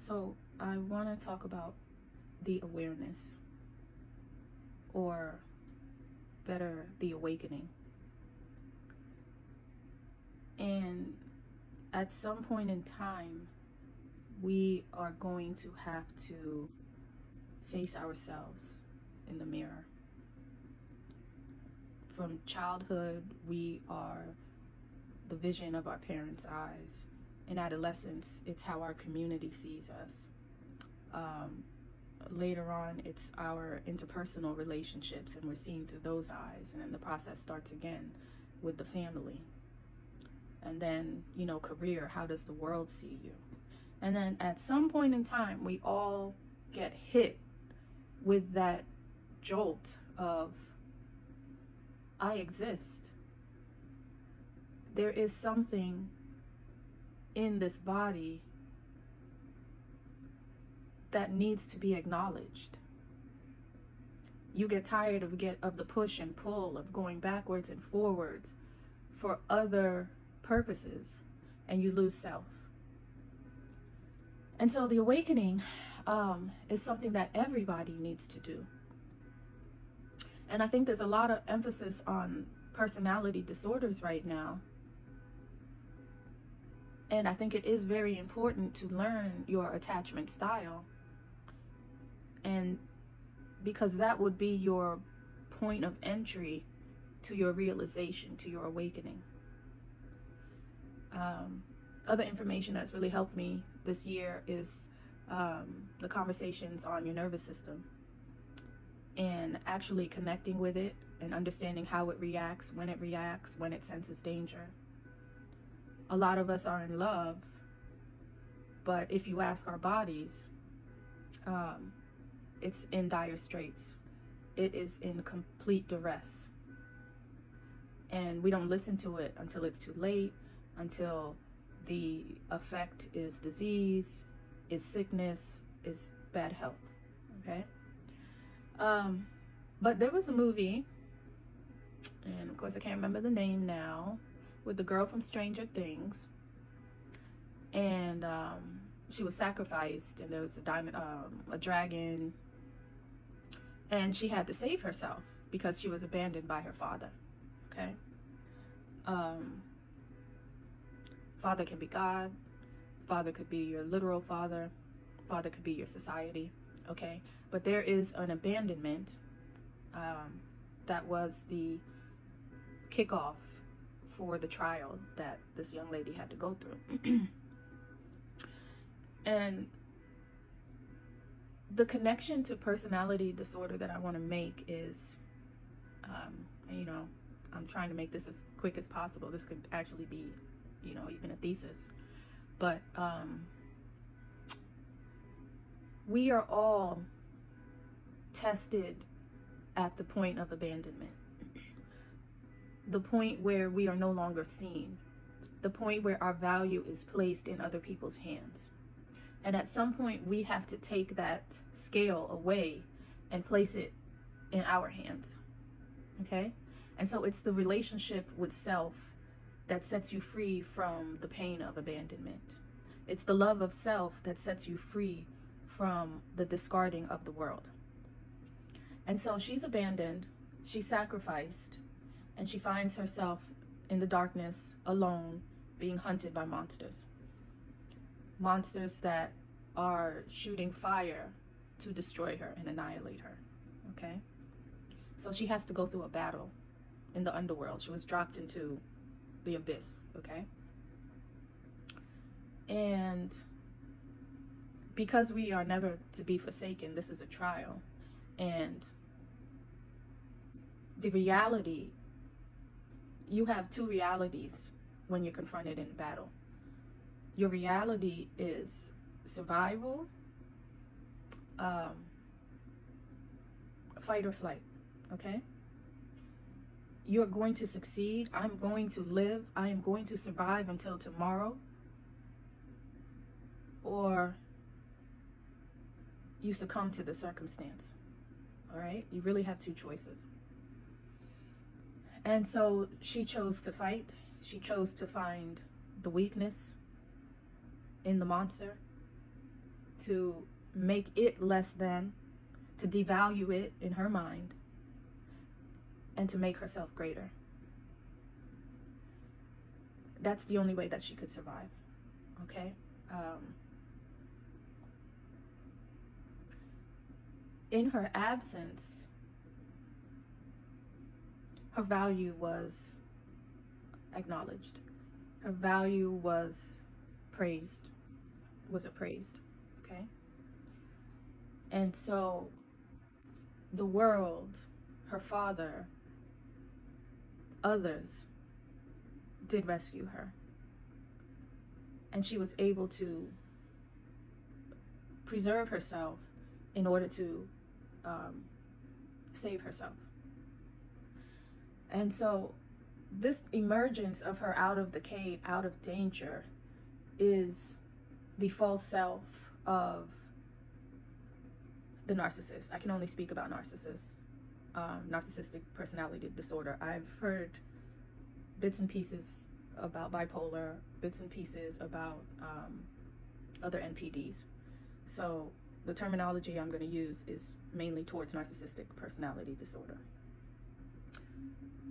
So I want to talk about the awareness, or better, the awakening. And at some point in time, we are going to have to face ourselves in the mirror. From childhood, we are the vision of our parents' eyes. In adolescence, it's how our community sees us. Um, Later on, it's our interpersonal relationships, and we're seen through those eyes. And then the process starts again with the family. And then, career, how does the world see you? And then at some point in time, we all get hit with that jolt of, I exist. There is something in this body that needs to be acknowledged. You get tired of the push and pull of going backwards and forwards for other purposes, and you lose self. And so the awakening is something that everybody needs to do. And I think there's a lot of emphasis on personality disorders right now. And I think it is very important to learn your attachment style. And because that would be your point of entry to your realization, to your awakening. Other information that's really helped me this year is the conversations on your nervous system, and actually connecting with it and understanding how it reacts, when it senses danger. A lot of us are in love, but if you ask our bodies, it's in dire straits. It is in complete duress. And we don't listen to it until it's too late, until the effect is disease, is sickness, is bad health. Okay? But there was a movie, and of course I can't remember the name now, with the girl from Stranger Things. And she was sacrificed, and there was a dragon, and she had to save herself because she was abandoned by her father. Okay? Father can be God. Father could be your literal father. Father could be your society. Okay? But there is an abandonment that was the kickoff for the trial that this young lady had to go through. And the connection to personality disorder that I want to make is, I'm trying to make this as quick as possible. This could actually be, even a thesis. But we are all tested at the point of abandonment. The point where we are no longer seen. The point where our value is placed in other people's hands. And at some point, we have to take that scale away and place it in our hands. Okay? And so it's the relationship with self that sets you free from the pain of abandonment. It's the love of self that sets you free from the discarding of the world. And so she's abandoned, she's sacrificed, and she finds herself in the darkness, alone, being hunted by monsters. Monsters that are shooting fire to destroy her and annihilate her. Okay? So she has to go through a battle in the underworld. She was dropped into the abyss. Okay? And because we are never to be forsaken, this is a trial. And the reality, you have two realities when you're confronted in battle. Your reality is survival, fight or flight, okay? You're going to succeed. I'm going to live. I am going to survive until tomorrow. Or you succumb to the circumstance, all right? You really have two choices. And so she chose to fight. She chose to find the weakness in the monster to make it less than, to devalue it in her mind, and to make herself greater. That's the only way that she could survive. Okay? In her absence, her value was acknowledged. Her value was appraised. Okay? And so the world, her father, others did rescue her. And she was able to preserve herself in order to save herself. And so this emergence of her out of the cave, out of danger, is the false self of the narcissist. I can only speak about narcissists, narcissistic personality disorder. I've heard bits and pieces about bipolar, bits and pieces about other NPDs. So the terminology I'm going to use is mainly towards narcissistic personality disorder.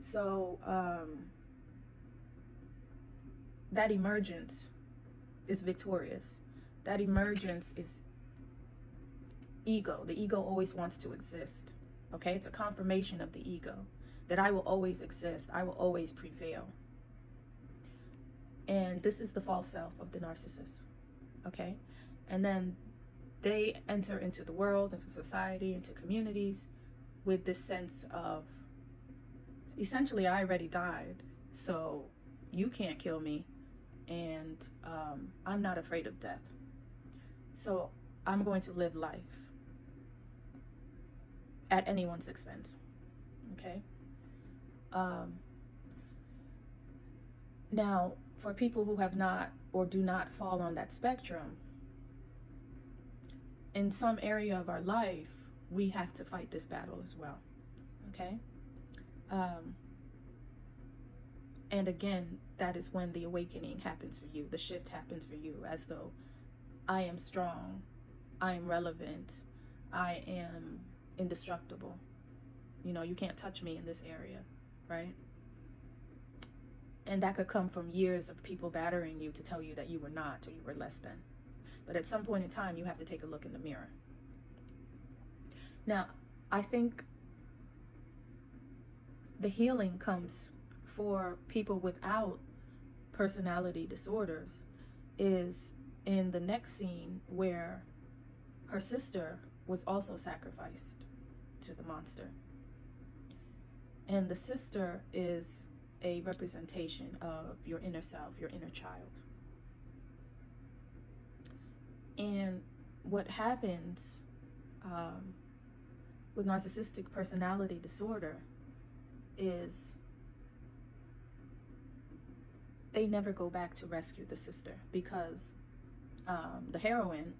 So that emergence is victorious. That emergence is ego. The ego always wants to exist. Okay? It's a confirmation of the ego that I will always exist. I will always prevail. And this is the false self of the narcissist. Okay? And then they enter into the world, into society, into communities with this sense of, essentially, I already died, so you can't kill me, and I'm not afraid of death. So I'm going to live life at anyone's expense. Okay? Now, for people who have not or do not fall on that spectrum, in some area of our life, we have to fight this battle as well. Okay? And again, that is when the awakening happens for you. The shift happens for you, as though I am strong, I am relevant, I am indestructible. You know, you can't touch me in this area, right? And that could come from years of people battering you to tell you that you were not, or you were less than. But at some point in time, you have to take a look in the mirror. Now, I think the healing comes for people without personality disorders is in the next scene where her sister was also sacrificed to the monster. And the sister is a representation of your inner self, your inner child. And what happens with narcissistic personality disorder is they never go back to rescue the sister, because the heroine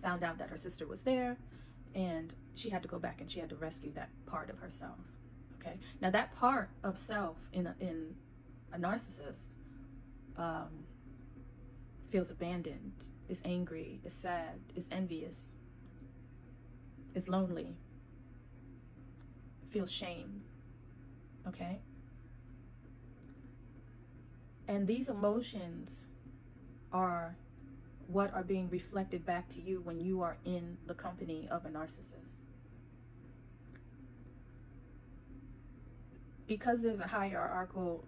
found out that her sister was there, and she had to go back and she had to rescue that part of herself. Okay, now that part of self in a narcissist feels abandoned, is angry, is sad, is envious, is lonely, feels shame. Okay? And these emotions are what are being reflected back to you when you are in the company of a narcissist. Because there's a hierarchical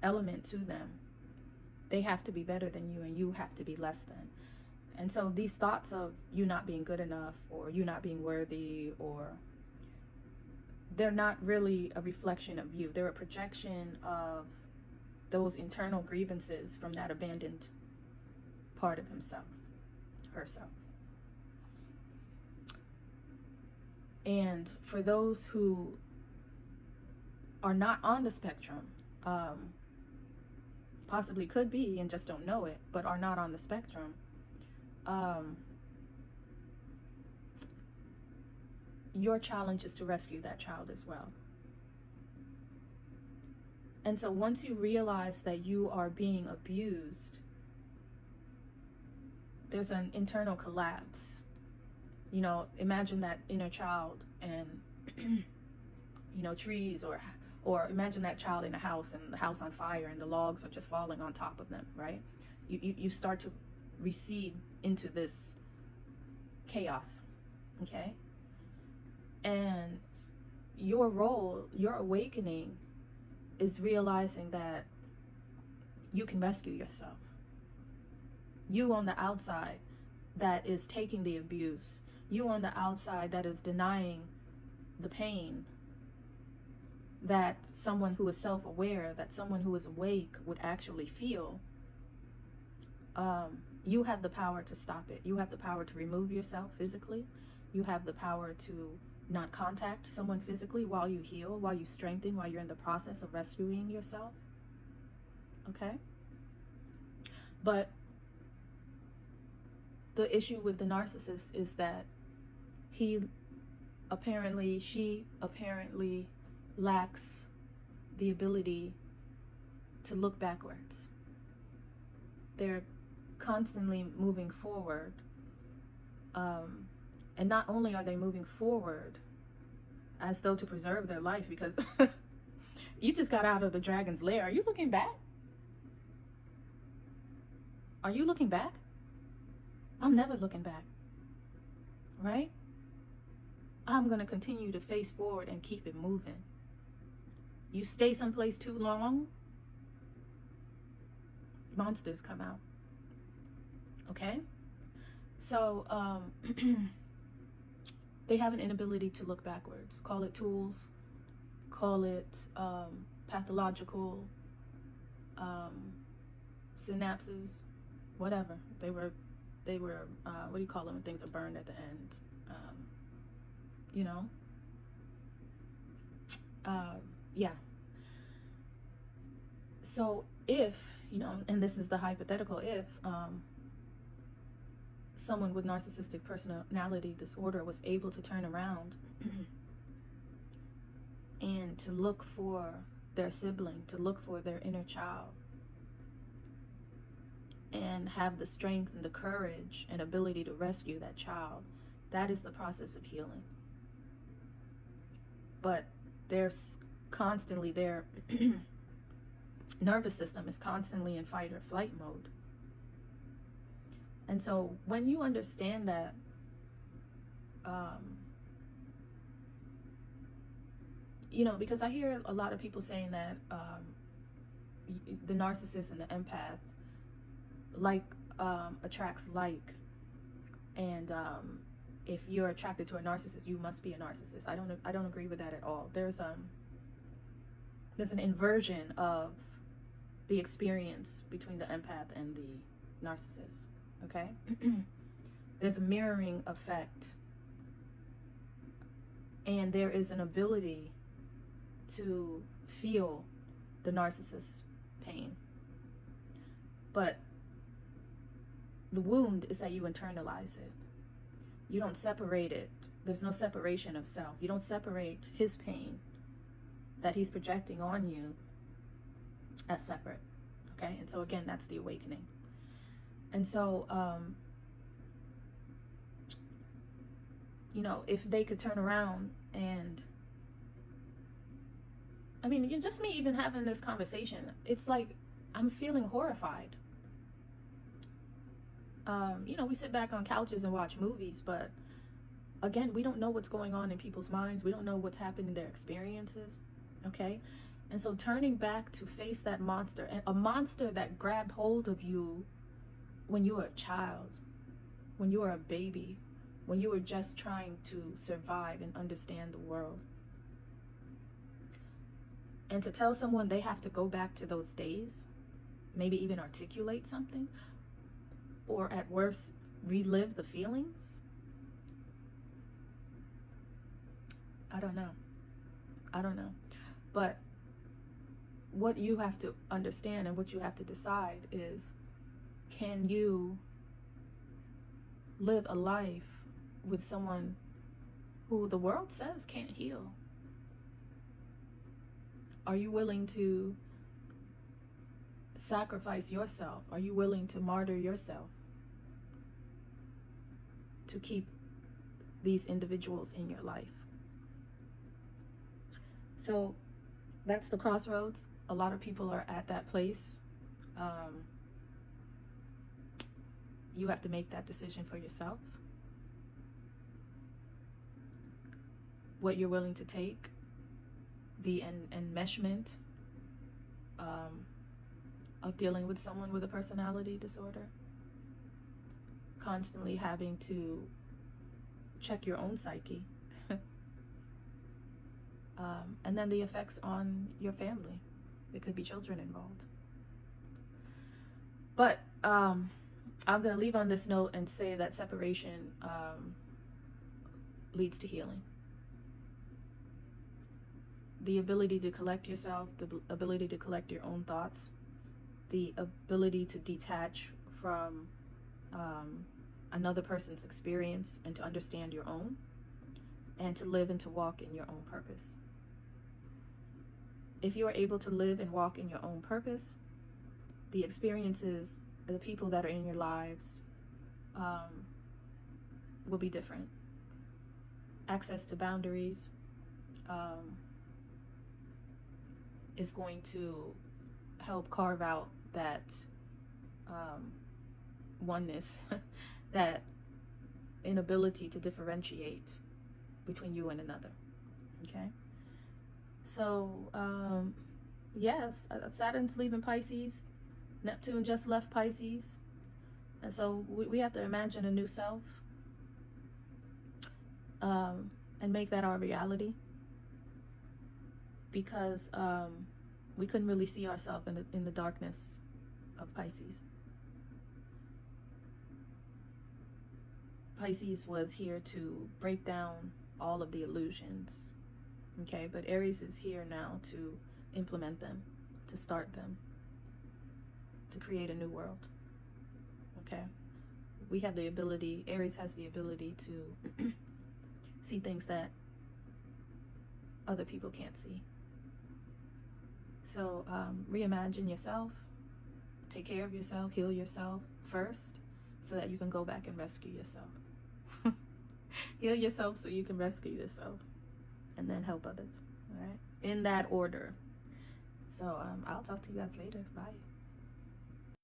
element to them, they have to be better than you and you have to be less than. And so these thoughts of you not being good enough, or you not being worthy, or they're not really a reflection of you. They're a projection of those internal grievances from that abandoned part of himself, herself. And for those who are not on the spectrum, possibly could be and just don't know it, but are not on the spectrum, your challenge is to rescue that child as well. And so once you realize that you are being abused, there's an internal collapse. You know, imagine that inner child and you know, trees, or imagine that child in a house and the house on fire and the logs are just falling on top of them, right? You start to recede into this chaos, okay? And your role, your awakening, is realizing that you can rescue yourself. You on the outside that is taking the abuse, you on the outside that is denying the pain that someone who is self-aware, that someone who is awake would actually feel, you have the power to stop it. You have the power to remove yourself physically. You have the power to not contact someone physically while you heal, while you strengthen, while you're in the process of rescuing yourself. Okay? But the issue with the narcissist is that she apparently lacks the ability to look backwards. They're constantly moving forward. And not only are they moving forward as though to preserve their life, because you just got out of the dragon's lair. Are you looking back? Are you looking back? I'm never looking back, right? I'm going to continue to face forward and keep it moving. You stay someplace too long, monsters come out. Okay? So, they have an inability to look backwards. Call it tools, call it pathological synapses, whatever. They were what do you call them when things are burned at the end? You know? Yeah. So if, you know, and this is the hypothetical, if someone with narcissistic personality disorder was able to turn around and to look for their sibling, to look for their inner child, and have the strength and the courage and ability to rescue that child, that is the process of healing. But there's constantly, their nervous system is constantly in fight or flight mode. And so when you understand that, you know, because I hear a lot of people saying that the narcissist and the empath attracts like, and if you're attracted to a narcissist, you must be a narcissist. I don't agree with that at all. There's an inversion of the experience between the empath and the narcissist. Okay? There's a mirroring effect, and there is an ability to feel the narcissist's pain. But the wound is that you internalize it. You don't separate it. There's no separation of self. You don't separate his pain that he's projecting on you as separate. Okay? And so again, that's the awakening. And so, you know, if they could turn around and, I mean, just me even having this conversation, it's like I'm feeling horrified. You know, we sit back on couches and watch movies, but again, we don't know what's going on in people's minds. We don't know what's happened in their experiences. Okay? And so turning back to face that monster, and a monster that grabbed hold of you when you were a child, when you were a baby, when you were just trying to survive and understand the world. And to tell someone they have to go back to those days, maybe even articulate something, or at worst, relive the feelings, I don't know. But what you have to understand and what you have to decide is, can you live a life with someone who the world says can't heal? Are you willing to sacrifice yourself? Are you willing to martyr yourself to keep these individuals in your life. So that's the crossroads. A lot of people are at that place. You have to make that decision for yourself. What you're willing to take, the enmeshment of dealing with someone with a personality disorder, constantly having to check your own psyche, and then the effects on your family. There could be children involved. But I'm going to leave on this note and say that separation leads to healing. The ability to collect yourself, the ability to collect your own thoughts, the ability to detach from another person's experience and to understand your own, and to live and to walk in your own purpose. If you are able to live and walk in your own purpose, the experiences, the people that are in your lives will be different. Access to boundaries is going to help carve out that oneness, that inability to differentiate between you and another. Okay? So, yes, Saturn's leaving Pisces. Neptune just left Pisces. And so we have to imagine a new self and make that our reality. Because we couldn't really see ourselves in the darkness of Pisces. Pisces was here to break down all of the illusions, okay? But Aries is here now to implement them, to start them, to create a new world, okay? We have the ability, Aries has the ability to see things that other people can't see. So reimagine yourself, take care of yourself, heal yourself first, so that you can go back and rescue yourself. Heal yourself so you can rescue yourself, and then help others. All right, in that order. So I'll talk to you guys later. Bye.